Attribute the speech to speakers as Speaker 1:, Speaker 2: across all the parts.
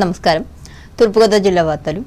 Speaker 1: నమస్కారం. తూర్పుగోదావరి జిల్లా వార్తలు.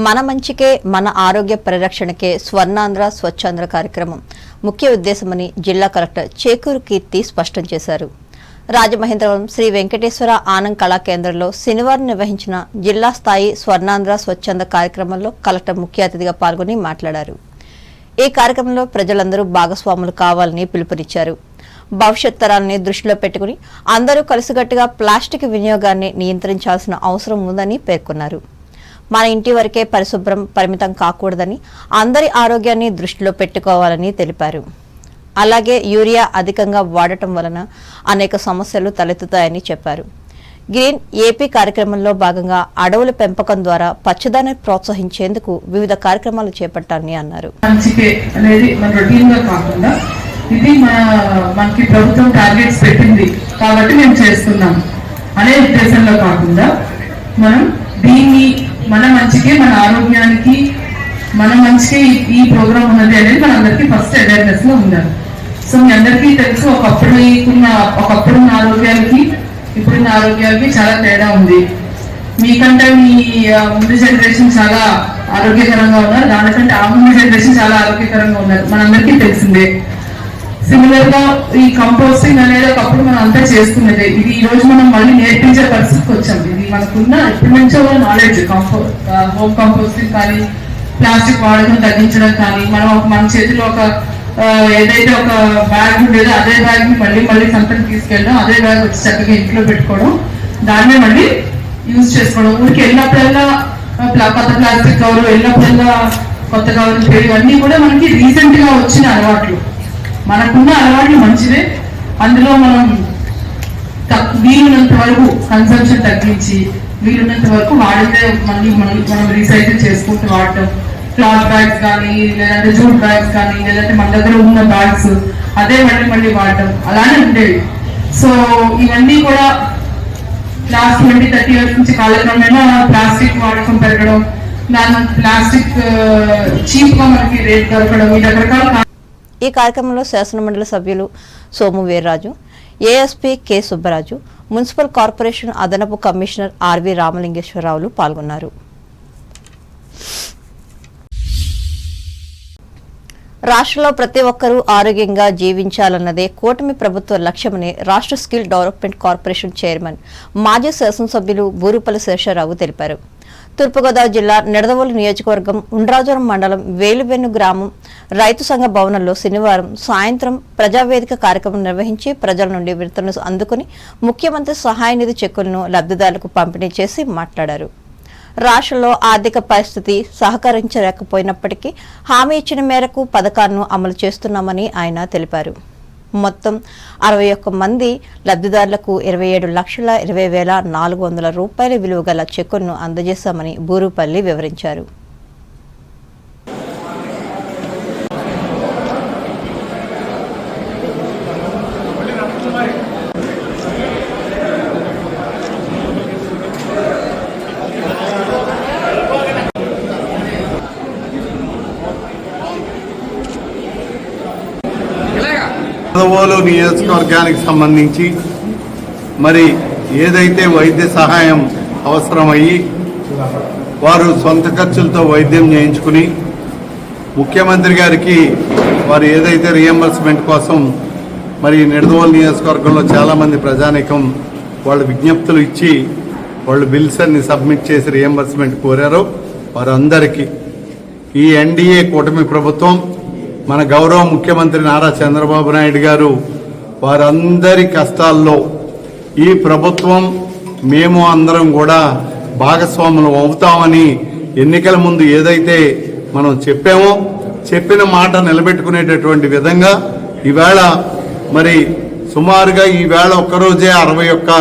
Speaker 1: మన మంచికే మన ఆరోగ్య పరిరక్షణకే స్వర్ణాంధ్ర స్వచ్ఛాంధ్ర కార్యక్రమం ముఖ్య ఉద్దేశమని జిల్లా కలెక్టర్ చేకూరు కీర్తి స్పష్టం చేశారు. రాజమహేంద్రవరం శ్రీ వెంకటేశ్వర ఆనంద్ కళా కేంద్రంలో శనివారం నిర్వహించిన జిల్లా స్థాయి స్వర్ణాంధ్ర స్వచ్ఛంద కార్యక్రమంలో కలెక్టర్ ముఖ్య అతిథిగా పాల్గొని మాట్లాడారు. ఈ కార్యక్రమంలో ప్రజలందరూ భాగస్వాములు కావాలని పిలుపునిచ్చారు. భవిష్యత్ తరాన్ని దృష్టిలో పెట్టుకుని అందరూ కలిసికట్టుగా ప్లాస్టిక్ వినియోగాన్ని నియంత్రించాల్సిన అవసరం ఉందని పేర్కొన్నారు. మన ఇంటి వరకే పరిమితం కాకూడదని, అందరి ఆరోగ్యాన్ని దృష్టిలో పెట్టుకోవాలని తెలిపారు. అలాగే యూరియా అధికంగా వాడటం వలన అనేక సమస్యలు తలెత్తుతాయని చెప్పారు. గ్రీన్ ఏపీ కార్యక్రమంలో భాగంగా అడవుల పెంపకం ద్వారా పచ్చదనాన్ని ప్రోత్సహించేందుకు వివిధ కార్యక్రమాలు చేపట్టాలని అన్నారు.
Speaker 2: ఇది మనకి ప్రభుత్వం టార్గెట్స్ పెట్టింది కాబట్టి మేము చేస్తున్నాం అనే ఉద్దేశంలో కాకుండా మనం దీన్ని మన మంచికే మన ఆరోగ్యానికి మన మంచికే ఈ ప్రోగ్రామ్ ఉన్నది అనేది మనందరికీ ఫస్ట్ అవేర్నెస్ లో ఉండాలి. సో మీ అందరికీ తెలుసు ఒకప్పుడున్న ఆరోగ్యాలకి ఇప్పుడున్న ఆరోగ్యాలకి చాలా తేడా ఉంది. మీకంటే మీ ముందు జనరేషన్ చాలా ఆరోగ్యకరంగా ఉన్నారు, దానికంటే ఆ ముందు జనరేషన్ చాలా ఆరోగ్యకరంగా ఉన్నారు, మనందరికీ తెలిసిందే. సిమిలర్ గా ఈ కంపోస్టింగ్ అనేది ఒకప్పుడు మనం అంతా చేసుకున్నదే, ఇది ఈ రోజు మనం మళ్ళీ నేర్పించే పరిస్థితికి వచ్చాం. ఇది మనకున్న ఎప్పటి నుంచో నాలెడ్జ్ హోమ్ కంపోస్టింగ్ కానీ ప్లాస్టిక్ వాడకం తగ్గించడం కానీ మన చేతిలో ఏదైతే ఒక బ్యాగ్ ఉండేదో అదే బ్యాగ్ ని మళ్ళీ సంతకు తీసుకెళ్ళడం, అదే బ్యాగ్ వచ్చి చక్కగా ఇంట్లో పెట్టుకోవడం, దాన్నే మళ్ళీ యూజ్ చేసుకోవడం. ఊరికి వెళ్ళినప్పుడల్లా కొత్త ప్లాస్టిక్ కవర్, వెళ్ళినప్పుడల్లా కొత్త కవర్, ఇవన్నీ కూడా మనకి రీసెంట్ గా వచ్చిన అలవాట్లు. మనకున్న అలవాట్లు మంచిదే, అందులో మనం వీలున్నంత వరకు కన్సంప్షన్ తగ్గించి వీలున్నంత వరకు వాడితే మనం రీసైకిల్ చేసుకుంటూ వాడటం. క్లాత్ బ్యాగ్స్ కానీ లేదంటే జూట్ బ్యాగ్స్ కానీ లేదంటే మన దగ్గర ఉన్న బ్యాగ్స్ అదే మళ్ళీ వాడటం అలానే ఉండేవి. సో ఇవన్నీ కూడా లాస్ట్ 20-30 ఇయర్స్ నుంచి కాలక్రమేణా ప్లాస్టిక్ వాడకం పెరగడం, దాని ప్లాస్టిక్ చీప్ గా మనకి రేట్ దొరకడం, ఈ రకరకాల.
Speaker 1: ఈ కార్యక్రమంలో శాసనమండలి సభ్యులు Somu Veerraju, ASP K Subbaraju, municipal corporation అదనపు కమిషనర్ ఆర్వి రామలింగేశ్వరరావులు పాల్గొన్నారు. రాష్ట్రంలో ప్రతి ఒక్కరూ ఆరోగ్యంగా జీవించాలన్నదే కూటమి ప్రభుత్వ లక్ష్యమని రాష్ట్ర స్కిల్ డెవలప్మెంట్ కార్పొరేషన్ చైర్మన్ మాజీ శాసనసభ్యులు బూరుపల్లి శేషారావు తెలిపారు. తూర్పుగోదావరి జిల్లా నిడదవోలు నియోజకవర్గం ఉండ్రాజవరం మండలం వేలువెన్ను గ్రామం రైతు సంఘ భవనంలో శనివారం సాయంత్రం ప్రజావేదిక కార్యక్రమం నిర్వహించి ప్రజల నుండి వినతులను అందుకుని ముఖ్యమంత్రి సహాయ నిధి చెక్కులను లబ్ధిదారులకు పంపిణీ చేసి మాట్లాడారు. రాష్ట్రంలో ఆర్థిక పరిస్థితి సహకరించలేకపోయినప్పటికీ హామీ ఇచ్చిన మేరకు పథకాలను అమలు చేస్తున్నామని ఆయన తెలిపారు. మొత్తం 61 మంది లబ్ధిదారులకు 27,20,400 రూపాయల విలువ గల చెక్కులను అందజేశామని బూరుపల్లి వివరించారు.
Speaker 3: నిడదవోలు నియోజకవర్గానికి సంబంధించి మరి ఏదైతే వైద్య సహాయం అవసరమయ్యి వారు సొంత ఖర్చులతో వైద్యం చేయించుకుని ముఖ్యమంత్రి గారికి వారు ఏదైతే రియంబర్స్మెంట్ కోసం మరి నిడదవోలు నియోజకవర్గంలో చాలామంది ప్రజానీకం వాళ్ళు విజ్ఞప్తులు ఇచ్చి వాళ్ళు బిల్స్ అన్ని సబ్మిట్ చేసి రియంబర్స్మెంట్ కోరారో వారందరికీ ఈ ఎన్డీఏ కూటమి ప్రభుత్వం మన గౌరవ ముఖ్యమంత్రి నారా చంద్రబాబు నాయుడు గారు వారందరి కష్టాల్లో ఈ ప్రభుత్వం మేము అందరం కూడా భాగస్వాములు అవుతామని ఎన్నికల ముందు ఏదైతే మనం చెప్పామో చెప్పిన మాట నిలబెట్టుకునేటటువంటి విధంగా ఈవేళ మరి సుమారుగా ఈవేళ ఒక్కరోజే 61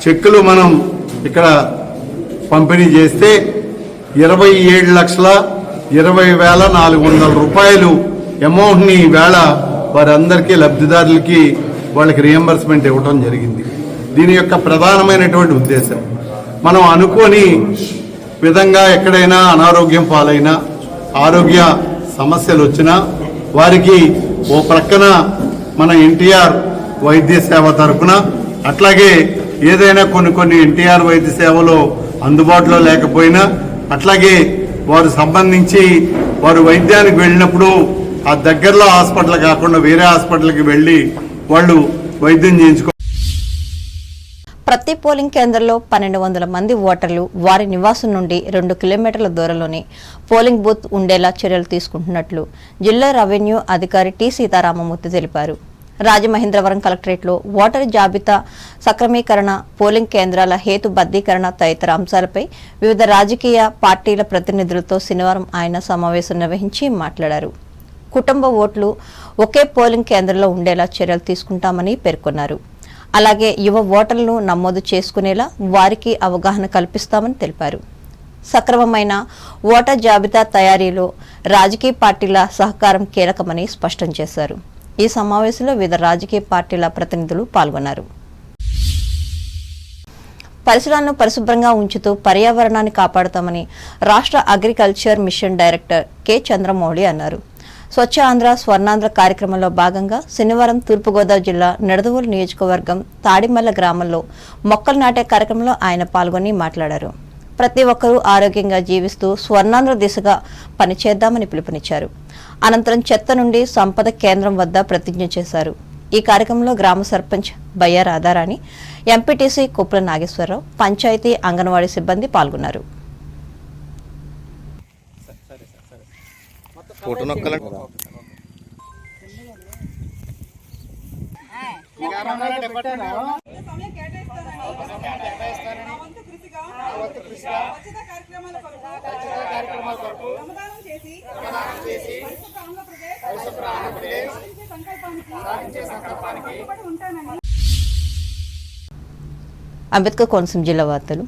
Speaker 3: చెక్కులు మనం ఇక్కడ పంపిణీ చేస్తే 27,20,400 రూపాయలు అమౌంట్ని ఈవేళ వారందరికీ లబ్ధిదారులకి వాళ్ళకి రియంబర్స్మెంట్ ఇవ్వడం జరిగింది. దీని యొక్క ప్రధానమైనటువంటి ఉద్దేశం మనం అనుకోని విధంగా ఎక్కడైనా అనారోగ్యం పాలైనా ఆరోగ్య సమస్యలు వచ్చినా వారికి ఓ ప్రక్కన మన ఎన్టీఆర్ వైద్య సేవ తరపున అట్లాగే ఏదైనా కొన్ని ఎన్టీఆర్ వైద్య సేవలో అందుబాటులో లేకపోయినా, అట్లాగే వారు సంబంధించి వారు వైద్యానికి వెళ్ళినప్పుడు ఆ దగ్గరలో హాస్పిటల్ కాకుండా వేరే హాస్పిటల్కి వెళ్ళి వాళ్ళు వైద్యం చేయించుకో.
Speaker 1: ప్రతి పోలింగ్ కేంద్రంలో 1200 మంది ఓటర్లు వారి నివాసం నుండి 2 కిలోమీటర్ల దూరంలోనే పోలింగ్ బూత్ ఉండేలా చర్యలు తీసుకుంటున్నట్లు జిల్లా రెవెన్యూ అధికారి టి సీతారామమూర్తి తెలిపారు. రాజమహేంద్రవరం కలెక్టరేట్లో ఓటరు జాబితా సక్రమీకరణ, పోలింగ్ కేంద్రాల హేతుబద్ధీకరణ తదితర అంశాలపై వివిధ రాజకీయ పార్టీల ప్రతినిధులతో శనివారం ఆయన సమావేశం నిర్వహించి మాట్లాడారు. కుటుంబ ఓట్లు ఒకే పోలింగ్ కేంద్రంలో ఉండేలా చర్యలు తీసుకుంటామని పేర్కొన్నారు. అలాగే యువ ఓటర్లను నమోదు చేసుకునేలా వారికి అవగాహన కల్పిస్తామని తెలిపారు. సక్రమమైన ఓటర్ జాబితా తయారీలో రాజకీయ పార్టీల సహకారం కీలకమని స్పష్టం చేశారు. ఈ సమావేశంలో వివిధ రాజకీయ పార్టీల ప్రతినిధులు పాల్గొన్నారు. పరిసరాలను పరిశుభ్రంగా ఉంచుతూ పర్యావరణాన్ని కాపాడుతామని రాష్ట్ర agriculture mission director K Chandramouli అన్నారు. స్వచ్ఛ ఆంధ్ర స్వర్ణాంధ్ర కార్యక్రమంలో భాగంగా శనివారం తూర్పుగోదావరి జిల్లా నిడదవోలు నియోజకవర్గం తాడిమల్ల గ్రామంలో మొక్కలు నాటే కార్యక్రమంలో ఆయన పాల్గొని మాట్లాడారు. ప్రతి ఒక్కరూ ఆరోగ్యంగా జీవిస్తూ స్వర్ణాంధ్ర దిశగా పనిచేద్దామని పిలుపునిచ్చారు. అనంతరం చెత్త నుండి సంపద కేంద్రం వద్ద ప్రతిజ్ఞ చేశారు. ఈ కార్యక్రమంలో గ్రామ సర్పంచ్ బయ్య రాధారాణి, ఎంపీటీసీ కుప్పల నాగేశ్వరరావు, పంచాయతీ అంగన్వాడీ సిబ్బంది పాల్గొన్నారు. అంబేద్కర్ కోనసీమ జిల్లా వార్తలు.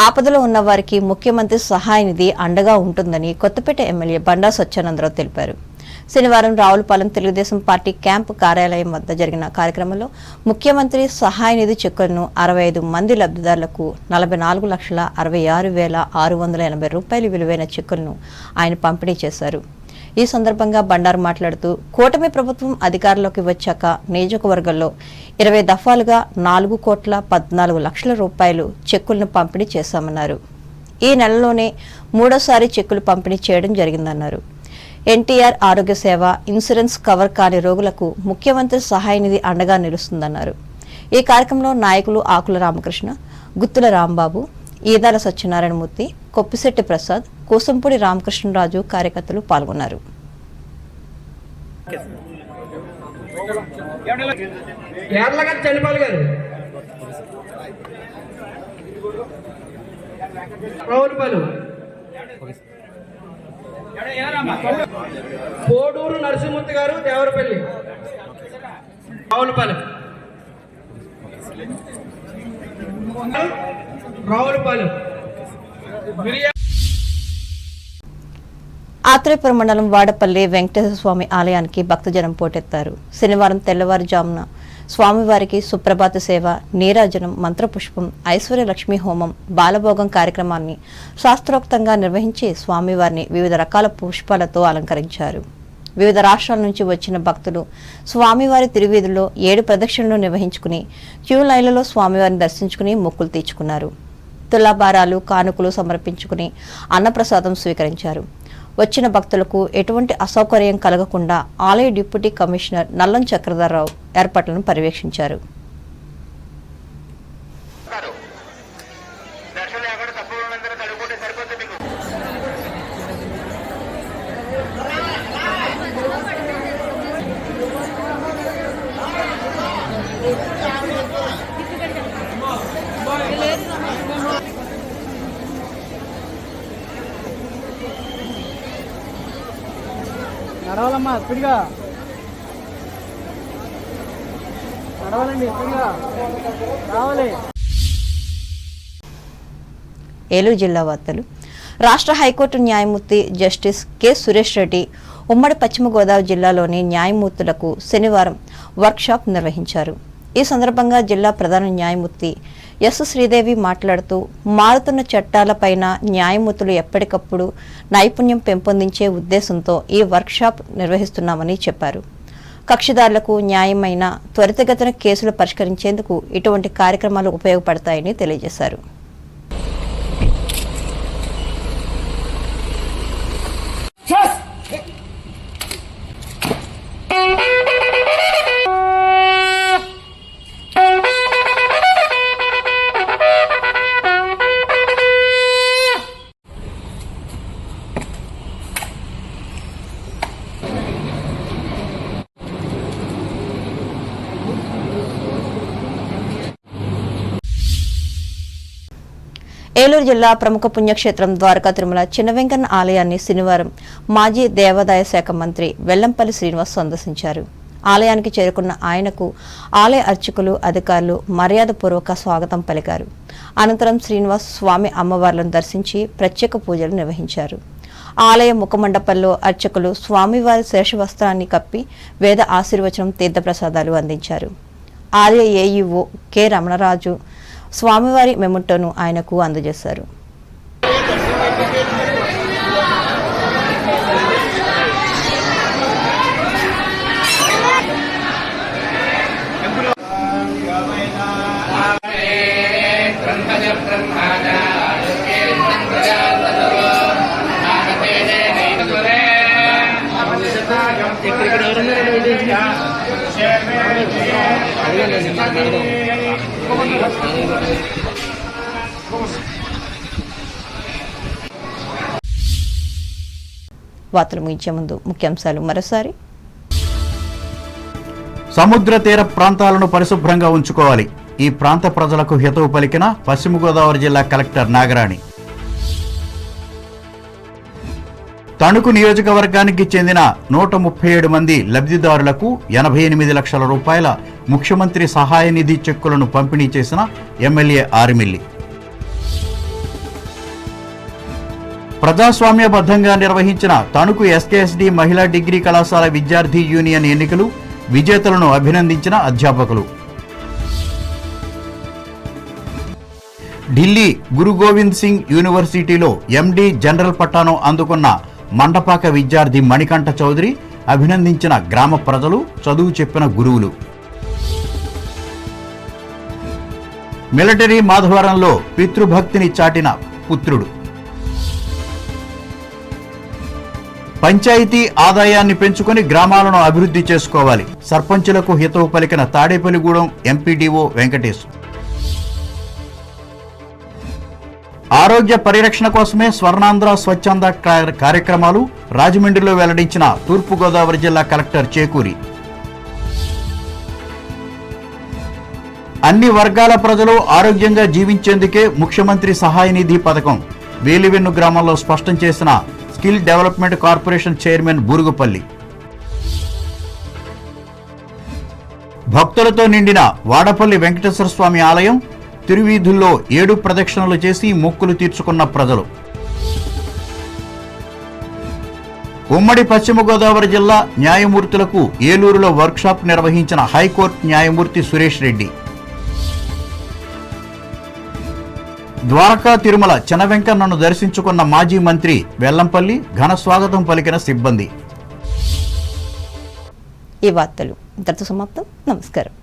Speaker 1: ఆపదలో ఉన్న వారికి ముఖ్యమంత్రి సహాయ నిధి అండగా ఉంటుందని కొత్తపేట ఎమ్మెల్యే బండా సత్యానందరావు తెలిపారు. శనివారం రావులపాలెం తెలుగుదేశం పార్టీ క్యాంపు కార్యాలయం వద్ద జరిగిన కార్యక్రమంలో ముఖ్యమంత్రి సహాయ నిధి చెక్కులను 65 మంది లబ్ధిదారులకు 44,66,680 రూపాయలు విలువైన చెక్కులను ఆయన పంపిణీ చేశారు. ఈ సందర్భంగా బండారు మాట్లాడుతూ కూటమి ప్రభుత్వం అధికారంలోకి వచ్చాక నియోజకవర్గంలో 20 దఫాలుగా 4,14,00,000 రూపాయలు చెక్కులను పంపిణీ చేశామన్నారు. ఈ నెలలోనే మూడోసారి చెక్కులు పంపిణీ చేయడం జరిగిందన్నారు. ఎన్టీఆర్ ఆరోగ్య సేవ ఇన్సూరెన్స్ కవర్ కాని రోగులకు ముఖ్యమంత్రి సహాయ నిధి అండగా నిలుస్తుందన్నారు. ఈ కార్యక్రమంలో నాయకులు ఆకుల రామకృష్ణ, గుత్తుల రాంబాబు, ఈదాల సత్యనారాయణమూర్తి, కొప్పిశెట్టి ప్రసాద్, కోసంపూడి రామకృష్ణరాజు కార్యకర్తలు పాల్గొన్నారు.
Speaker 4: కోడూరు నరసింహమూర్తి గారు, దేవరపల్లి, రావులపాలెం, రావులపాలెం.
Speaker 1: ఆత్రేయపురం మండలం వాడపల్లి వెంకటేశ్వర స్వామి ఆలయానికి భక్తజనం పోటెత్తారు. శనివారం తెల్లవారుజామున స్వామివారికి సుప్రభాత సేవ, నీరాజనం, మంత్రపుష్పం, ఐశ్వర్యలక్ష్మి హోమం, బాలభోగం కార్యక్రమాన్ని శాస్త్రోక్తంగా నిర్వహించి స్వామివారిని వివిధ రకాల పుష్పాలతో అలంకరించారు. వివిధ రాష్ట్రాల నుంచి వచ్చిన భక్తులు స్వామివారి తిరువీధుల్లో 7 ప్రదక్షిణలు నిర్వహించుకుని క్యూ లైన్లలో స్వామివారిని దర్శించుకుని మొక్కులు తీర్చుకున్నారు. తులాభారాలు, కానుకలు సమర్పించుకుని అన్నప్రసాదం స్వీకరించారు. వచ్చిన భక్తులకు ఎటువంటి అసౌకర్యం కలగకుండా ఆలయ డిప్యూటీ కమిషనర్ నల్లం చక్రధర్రావు ఏర్పాట్లను పర్యవేక్షించారు.
Speaker 4: నడవాలమ్మా, స్పీడ్గా నడవాలండి, స్పీడ్గా రావాలి.
Speaker 1: ఏలూరు జిల్లా వార్తలు. రాష్ట్ర హైకోర్టు న్యాయమూర్తి జస్టిస్ కె సురేష్ రెడ్డి ఉమ్మడి పశ్చిమ గోదావరి జిల్లాలోని న్యాయమూర్తులకు శనివారం వర్క్షాప్ నిర్వహించారు. ఈ సందర్భంగా జిల్లా ప్రధాన న్యాయమూర్తి ఎస్ శ్రీదేవి మాట్లాడుతూ మారుతున్న చట్టాలపైన న్యాయమూర్తులు ఎప్పటికప్పుడు నైపుణ్యం పెంపొందించే ఉద్దేశంతో ఈ వర్క్షాప్ నిర్వహిస్తున్నామని చెప్పారు. కక్షిదారులకు న్యాయమైన త్వరితగతిన కేసులు పరిష్కరించేందుకు ఇటువంటి కార్యక్రమాలు ఉపయోగపడతాయని తెలియజేశారు. ఏలూరు జిల్లా ప్రముఖ పుణ్యక్షేత్రం ద్వారకా తిరుమల చిన్న వెంకన్న ఆలయాన్ని శనివారం మాజీ దేవాదాయ శాఖ మంత్రి వెల్లంపల్లి శ్రీనివాస్ సందర్శించారు. ఆలయానికి చేరుకున్న ఆయనకు ఆలయ అర్చకులు, అధికారులు మర్యాదపూర్వక స్వాగతం పలికారు. అనంతరం శ్రీనివాస్ స్వామి అమ్మవార్లను దర్శించి ప్రత్యేక పూజలు నిర్వహించారు. ఆలయ ముఖమండపంలో అర్చకులు స్వామివారి శేషవస్త్రాన్ని కప్పి వేద ఆశీర్వచనం, తీర్థప్రసాదాలు అందించారు. ఆలయ ఏఈఓ కె రమణరాజు స్వామివారి మెమంటోను ఆయనకు అందజేశారు. వార్తలు ముగించే ముందు ముఖ్యాంశాలు మరోసారి.
Speaker 5: సముద్ర తీర ప్రాంతాలను పరిశుభ్రంగా ఉంచుకోవాలి. ఈ ప్రాంత ప్రజలకు హితవు పలికిన పశ్చిమ గోదావరి జిల్లా కలెక్టర్ నాగరాణి. తణుకు నియోజకవర్గానికి చెందిన 137 మంది లబ్ధిదారులకు 88 లక్షల రూపాయల ముఖ్యమంత్రి సహాయ నిధి చెక్కులను పంపిణీ చేసిన ఎమ్మెల్యే ఆరిమిల్లి. ప్రజాస్వామ్యబద్ధంగా నిర్వహించిన తణుకు ఎస్కేఎస్డి మహిళా డిగ్రీ కళాశాల విద్యార్థి యూనియన్ ఎన్నికలు, విజేతలను అభినందించిన అధ్యాపకులు. ఢిల్లీ గురు గోవింద్ సింగ్ యూనివర్సిటీలో ఎండి జనరల్ పట్టాను అందుకున్న మండపాక విద్యార్థి మణికంఠ చౌదరి అభినందించిన గ్రామ ప్రజలు, చదువు చెప్పిన గురువులు. మిలిటరీ మాధవరంలో పితృభక్తిని చాటిన పుత్రుడు. పంచాయతీ ఆదాయాన్ని పెంచుకొని గ్రామాలను అభివృద్ధి చేసుకోవాలి. సర్పంచులకు హితవు పలికిన తాడేపల్లిగూడెం ఎంపీడీఓ వెంకటేశ్. ఆరోగ్య పరిరక్షణ కోసమే స్వర్ణాంధ్ర స్వచ్ఛంద కార్యక్రమాలు రాజమండ్రిలో వెల్లడించిన తూర్పుగోదావరి జిల్లా కలెక్టర్ చేకూరి. అన్ని వర్గాల ప్రజలు ఆరోగ్యంగా జీవించేందుకే ముఖ్యమంత్రి సహాయ నిధి పథకం వేలివెన్ను గ్రామంలో స్పష్టం చేసిన skill development corporation chairman Burugupalli. భక్తులతో నిండిన వాడపల్లి వెంకటేశ్వర స్వామి ఆలయం తిరువీధుల్లో 7 ప్రదక్షిణలు చేసి మొక్కులు తీర్చుకున్న ప్రజలు. ఉమ్మడి పశ్చిమ గోదావరి జిల్లా న్యాయమూర్తులకు ఏలూరులో వర్క్షాప్ నిర్వహించిన హైకోర్టు న్యాయమూర్తి సురేష్ రెడ్డి. ద్వారకా తిరుమల చిన్న వెంకన్నను దర్శించుకున్న మాజీ మంత్రి వెల్లంపల్లి, ఘన స్వాగతం పలికిన సిబ్బంది.
Speaker 1: ఈ వార్తలు ఇంతటితో సమాప్తం. నమస్కారం.